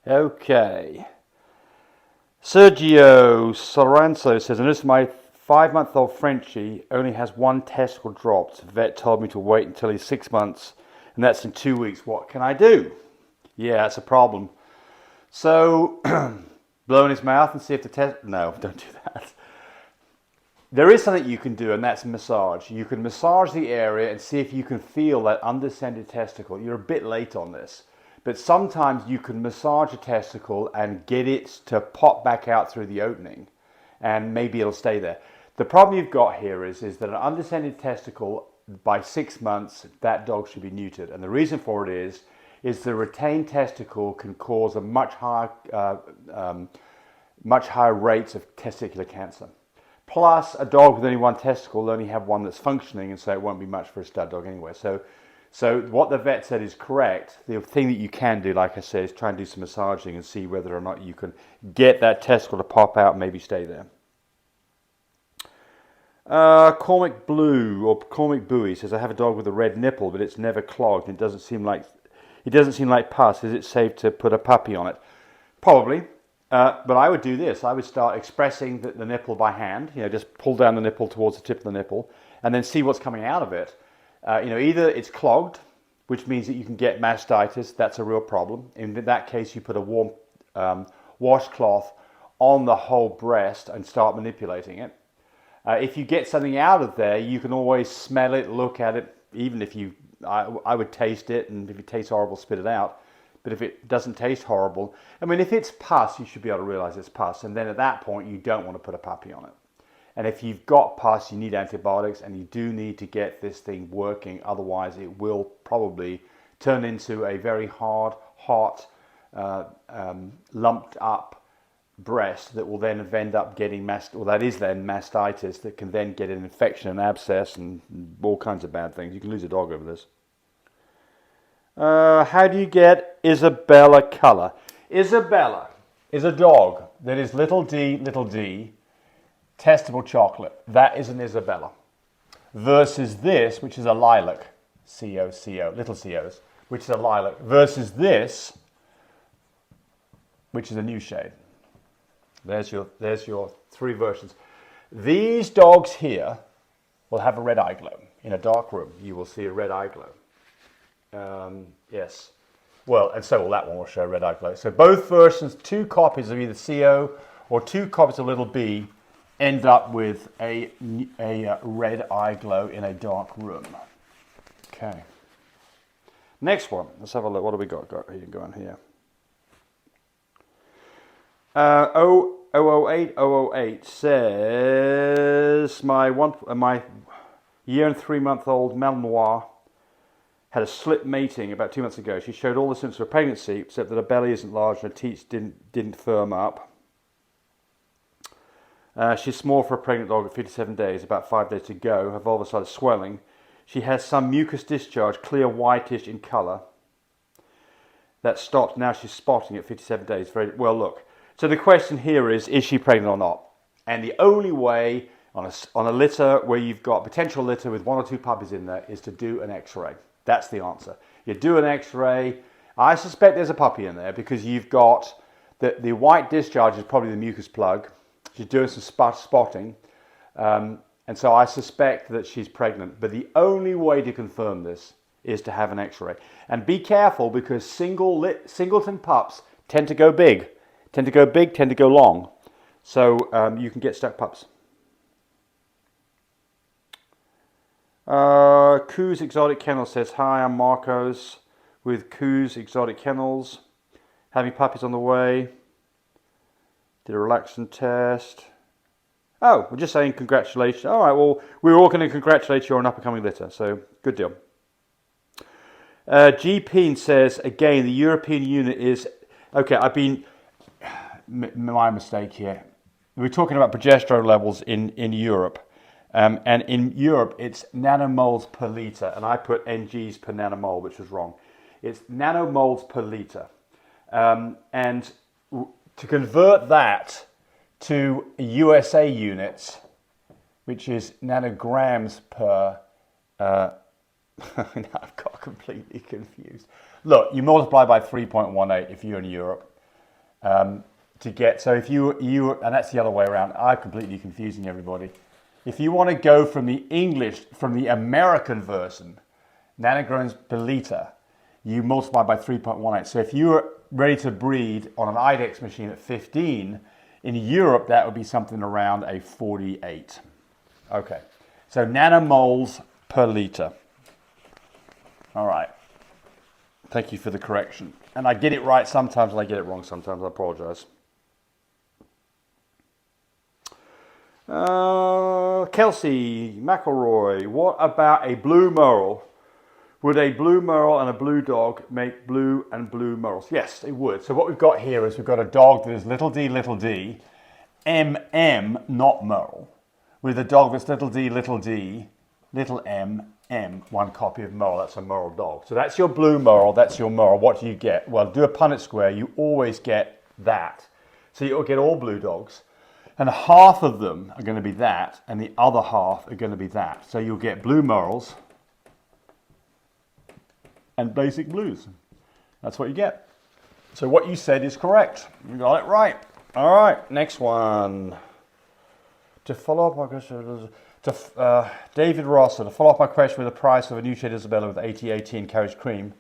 Okay. Sergio Soranzo says, and this is my 5-month-old Frenchie only has one testicle dropped. Vet told me to wait until he's 6 months, and that's in 2 weeks. What can I do? Yeah, that's a problem. So, blow in his mouth and see if the test... No, don't do that. There is something you can do, and that's massage. You can massage the area and see if you can feel that undescended testicle. You're a bit late on this, but sometimes you can massage a testicle and get it to pop back out through the opening, and maybe it'll stay there. The problem you've got here is that an undescended testicle, by 6 months, that dog should be neutered. And the reason for it is the retained testicle can cause a much higher rates of testicular cancer. Plus, a dog with only one testicle will only have one that's functioning, and so it won't be much for a stud dog anyway. So what the vet said is correct. The thing that you can do, like I said, is try and do some massaging and see whether or not you can get that testicle to pop out and maybe stay there. Cormac Blue or Cormac Bowie says, I have a dog with a red nipple, but it's never clogged and it doesn't seem like pus. Is it safe to put a puppy on it? Probably. But I would do this. I would start expressing the nipple by hand. Just pull down the nipple towards the tip of the nipple and then see what's coming out of it. Either it's clogged, which means that you can get mastitis. That's a real problem. In that case, you put a warm washcloth on the whole breast and start manipulating it. If you get something out of there, you can always smell it, look at it. Even if I would taste it, and if it tastes horrible, spit it out. But if it doesn't taste horrible, if it's pus, you should be able to realize it's pus. And then at that point, you don't want to put a puppy on it. And if you've got pus, you need antibiotics, and you do need to get this thing working. Otherwise, it will probably turn into a very hard, hot, lumped up breast that will then end up getting mastitis that can then get an infection, an abscess, and all kinds of bad things. You can lose a dog over this. How do you get Isabella color? Isabella is a dog that is little d, testable chocolate. That is an Isabella. Versus this, which is a lilac, C-O, little C-O's, which is a lilac. Versus this, which is a new shade. There's your three versions. These dogs here will have a red eye glow. In a dark room, you will see a red eye glow. Yes. Well, and so will that one will show a red eye glow. So both versions, 2 copies of either CO or 2 copies of little b, end up with a red eye glow in a dark room. Okay. Next one. Let's have a look. What do we got going here? 008 says my year and 3-month-old Malinois had a slip mating about 2 months ago. She showed all the symptoms of pregnancy, except that her belly isn't large and her teats didn't firm up. She's small for a pregnant dog at 57 days, about 5 days to go. Her vulva started swelling. She has some mucus discharge, clear whitish in colour. That stopped. Now she's spotting at 57 days. Very well, look. So the question here is she pregnant or not? And the only way on a litter where you've got potential litter with 1 or 2 puppies in there is to do an X-ray. That's the answer. You do an X-ray. I suspect there's a puppy in there because you've got the white discharge is probably the mucus plug. She's doing some spotting. And so I suspect that she's pregnant. But the only way to confirm this is to have an X-ray. And be careful because singleton pups tend to go big. Tend to go long. So you can get stuck pups. Coos Exotic Kennels says, hi, I'm Marcos with Coos Exotic Kennels. Having puppies on the way. Did a relaxant test. Oh, we're just saying congratulations. All right, well, we're all going to congratulate you on an up-and-coming litter. So, good deal. GP says, again, the European unit is... Okay, my mistake here. We're talking about progesterone levels in Europe. And in Europe, it's nanomoles per litre. And I put NGs per nanomole, which was wrong. It's nanomoles per litre. And to convert that to USA units, which is nanograms per... Now I've got completely confused. Look, you multiply by 3.18 if you're in Europe. to get. So if you and that's the other way around. I'm completely confusing everybody. If you want to go from the American version, nanograms per litre, you multiply by 3.18. So if you're ready to breed on an IDEX machine at 15, in Europe that would be something around a 48. Okay, so nanomoles per litre. All right. Thank you for the correction. And I get it right sometimes and I get it wrong sometimes. I apologize. Kelsey McElroy, what about a blue merle? Would a blue merle and a blue dog make blue and blue merles? Yes, it would. So what we've got here is we've got a dog that is little d, MM, not merle, with a dog that's little d, little m, one copy of merle. That's a merle dog. So that's your blue merle, that's your merle. What do you get? Well, do a Punnett square, you always get that. So you'll get all blue dogs. And half of them are going to be that, and the other half are going to be that. So you'll get blue merles and basic blues. That's what you get. So what you said is correct. You got it right. All right, next one. To follow up my question, David Rosser, to follow up my question with the price of a new shade Isabella with 80/18 carriage cream.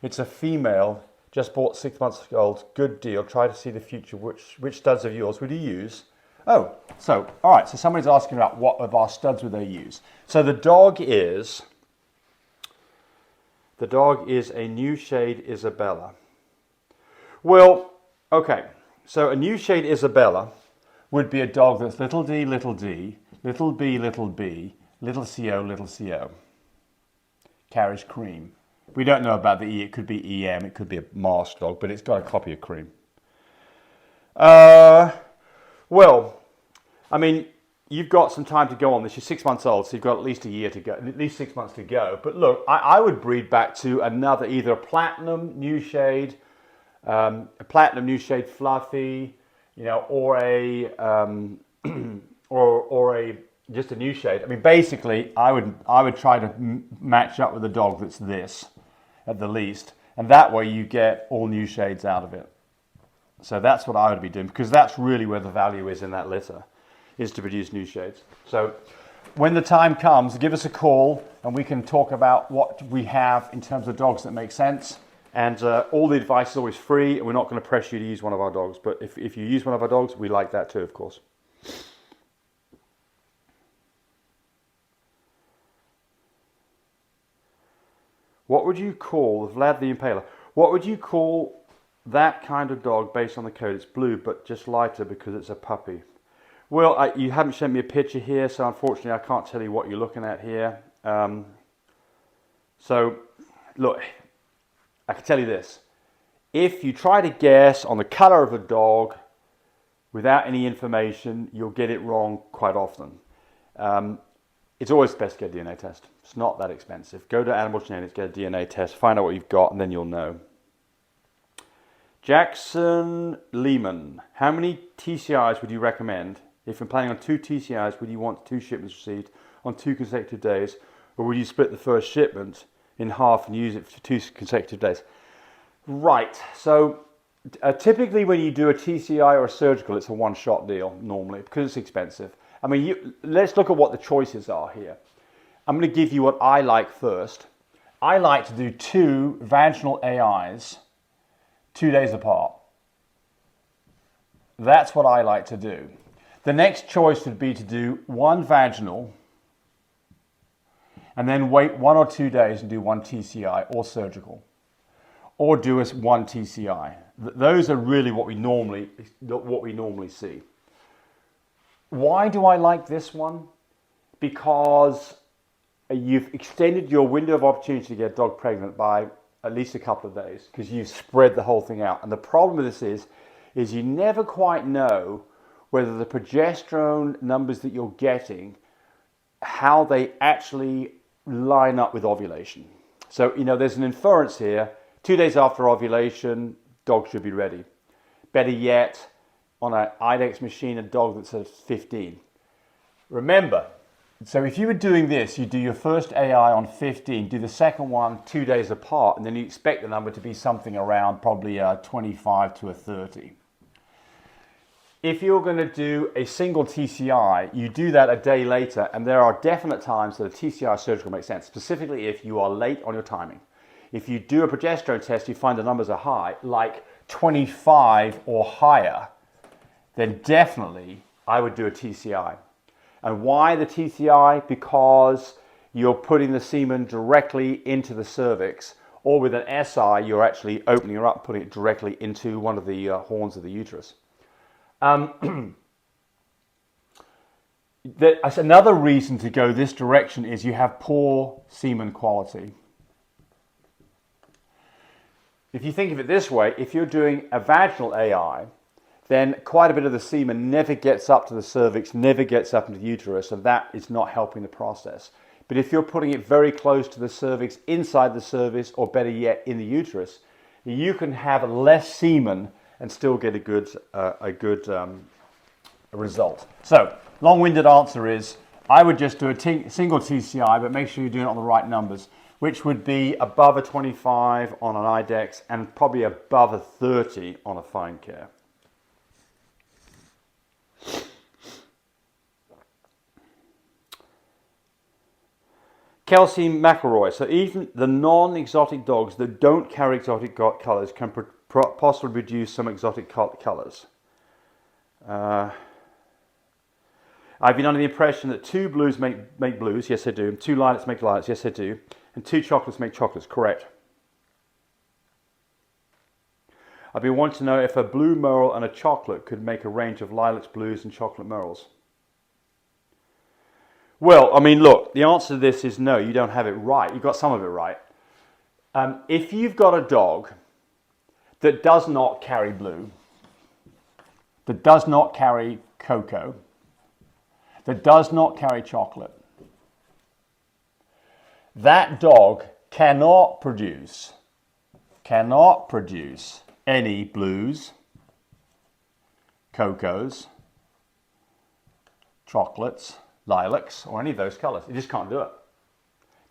It's a female, just bought 6 months old, good deal. Try to see the future. Which studs of yours would you use? Oh, so, all right, so somebody's asking about what of our studs would they use. So the dog is a new shade Isabella. Well, okay, so a new shade Isabella would be a dog that's little d, little b, little co. Carriage cream. We don't know about the E, it could be EM, it could be a masked dog, but it's got a copy of cream. Well, I mean, you've got some time to go on this. You're 6 months old, so you've got at least a year to go, at least 6 months to go. But look, I would breed back to another, either a platinum new shade fluffy, you know, or a just a new shade. I mean, basically, I would try to match up with a dog that's this, at the least, and that way you get all new shades out of it. So that's what I would be doing, because that's really where the value is in that litter, is to produce new shades. So when the time comes, give us a call and we can talk about what we have in terms of dogs that make sense. And all the advice is always free, and we're not going to press you to use one of our dogs. But if you use one of our dogs, we like that too, of course. What would you call, Vlad the Impaler, what would you call that kind of dog based on the coat? It's blue, but just lighter because it's a puppy. Well, you haven't shown me a picture here, so unfortunately I can't tell you what you're looking at here. So, look, I can tell you this. If you try to guess on the color of a dog without any information, you'll get it wrong quite often. It's always best to get a DNA test. It's not that expensive. Go to Animal Genetics, get a DNA test, find out what you've got, and then you'll know. Jackson Lehman, how many TCIs would you recommend? If you're planning on 2 TCIs, would you want 2 shipments received on 2 consecutive days, or would you split the first shipment in half and use it for 2 consecutive days? Right, so typically when you do a TCI or a surgical, it's a one-shot deal normally because it's expensive. I mean, let's look at what the choices are here. I'm going to give you what I like first. I like to do 2 vaginal AIs 2 days apart. That's what I like to do. The next choice would be to do 1 vaginal and then wait 1 or 2 days and do 1 TCI or surgical, or do 1 TCI. Those are really what we normally see. Why do I like this one? Because you've extended your window of opportunity to get a dog pregnant by at least a couple of days, because you've spread the whole thing out. And the problem with this is you never quite know whether the progesterone numbers that you're getting, how they actually line up with ovulation. So, you know, there's an inference here. 2 days after ovulation, dog should be ready. Better yet, on an IDEX machine, a dog that's at 15. Remember, so if you were doing this, you do your first AI on 15, do the second one 2 days apart, and then you expect the number to be something around probably 25 to 30. if you're going to do a single TCI, you do that a day later, and there are definite times that a TCI surgical makes sense, specifically if you are late on your timing. If you do a progesterone test, you find the numbers are high, like 25 or higher, then definitely I would do a TCI. And why the TCI? Because you're putting the semen directly into the cervix, or with an SI, you're actually opening it up, putting it directly into one of the horns of the uterus. Another reason to go this direction is you have poor semen quality. If you think of it this way, if you're doing a vaginal AI, then quite a bit of the semen never gets up to the cervix, never gets up into the uterus, and that is not helping the process. But if you're putting it very close to the cervix, inside the cervix, or better yet, in the uterus, you can have less semen and still get a good result. So, long-winded answer is, I would just do a single TCI, but make sure you're doing it on the right numbers, which would be above a 25 on an IDEX and probably above a 30 on a fine care. Kelsey McElroy. So even the non-exotic dogs that don't carry exotic colours can possibly produce some exotic colours. I've been under the impression that 2 blues make blues. Yes, they do. 2 lilacs make lilacs. Yes, they do. And 2 chocolates make chocolates. Correct. I've been wanting to know if a blue merle and a chocolate could make a range of lilacs, blues, and chocolate merles. Well, I mean, look, the answer to this is no, you don't have it right. You've got some of it right. If you've got a dog that does not carry blue, that does not carry cocoa, that does not carry chocolate, that dog cannot produce any blues, cocos, chocolates, lilacs, or any of those colours. You just can't do it.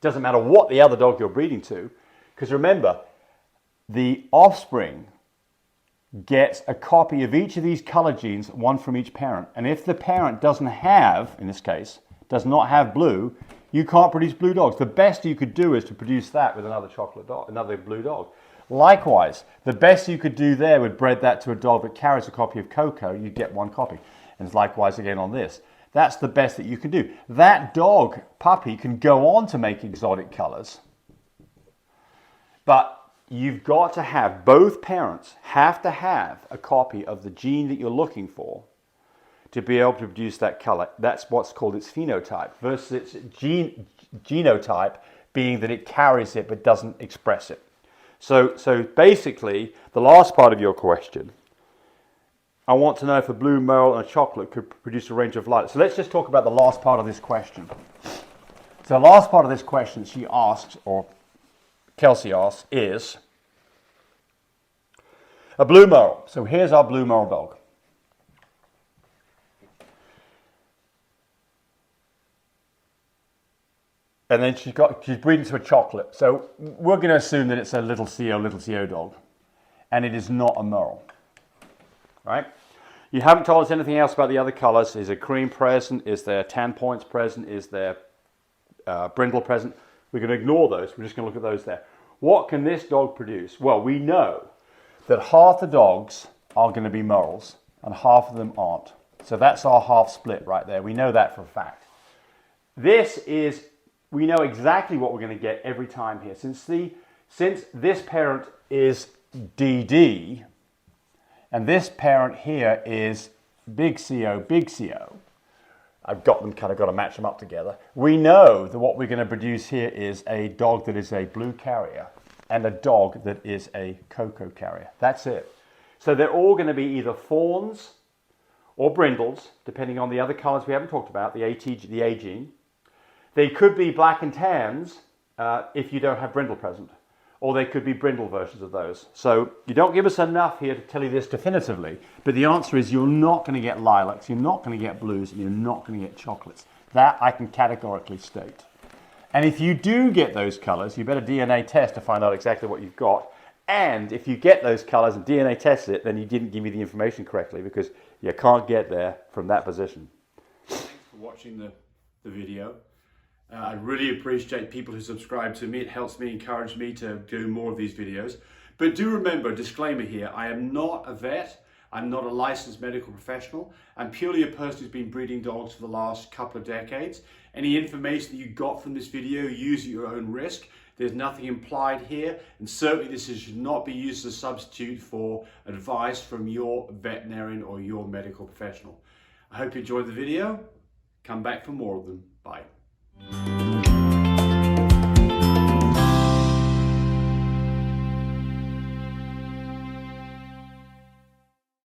Doesn't matter what the other dog you're breeding to, because remember, the offspring gets a copy of each of these colour genes, one from each parent. And if the parent doesn't have, in this case, does not have blue, you can't produce blue dogs. The best you could do is to produce that with another chocolate dog, another blue dog. Likewise, the best you could do there would bred that to a dog that carries a copy of cocoa, you'd get 1 copy. And likewise again on this. That's the best that you can do. That dog, puppy, can go on to make exotic colours. But you've got to have, both parents have to have a copy of the gene that you're looking for to be able to produce that colour. That's what's called its phenotype versus its genotype, being that it carries it but doesn't express it. So basically, the last part of your question, I want to know if a blue merle and a chocolate could produce a range of light. So let's just talk about the last part of this question. So the last part of this question she asks, or Kelsey asks, is a blue merle. So here's our blue merle dog. And then she's breeding to a chocolate. So we're going to assume that it's a little CO dog. And it is not a merle. Right? You haven't told us anything else about the other colours. Is there cream present? Is there tan points present? Is there brindle present? We're going to ignore those. We're just going to look at those there. What can this dog produce? Well, we know that half the dogs are going to be merles and half of them aren't. So that's our half split right there. We know that for a fact. We know exactly what we're going to get every time here. Since this parent is DD, and this parent here is big CO, I've got to match them up together. We know that what we're going to produce here is a dog that is a blue carrier and a dog that is a cocoa carrier. That's it. So they're all going to be either fawns or brindles, depending on the other colours we haven't talked about, the A gene. They could be black and tans if you don't have brindle present. Or they could be brindle versions of those. So you don't give us enough here to tell you this definitively, but the answer is you're not going to get lilacs, you're not going to get blues, and you're not going to get chocolates. That I can categorically state. And if you do get those colours, you better DNA test to find out exactly what you've got. And if you get those colours and DNA test it, then you didn't give me the information correctly, because You can't get there from that position. Thanks for watching the video. I really appreciate people who subscribe to me. It helps me, encourage me to do more of these videos. But do remember, disclaimer here, I am not a vet. I'm not a licensed medical professional. I'm purely a person who's been breeding dogs for the last couple of decades. Any information that you got from this video, use at your own risk. There's nothing implied here, and certainly this should not be used as a substitute for advice from your veterinarian or your medical professional. I hope you enjoyed the video. Come back for more of them. Bye.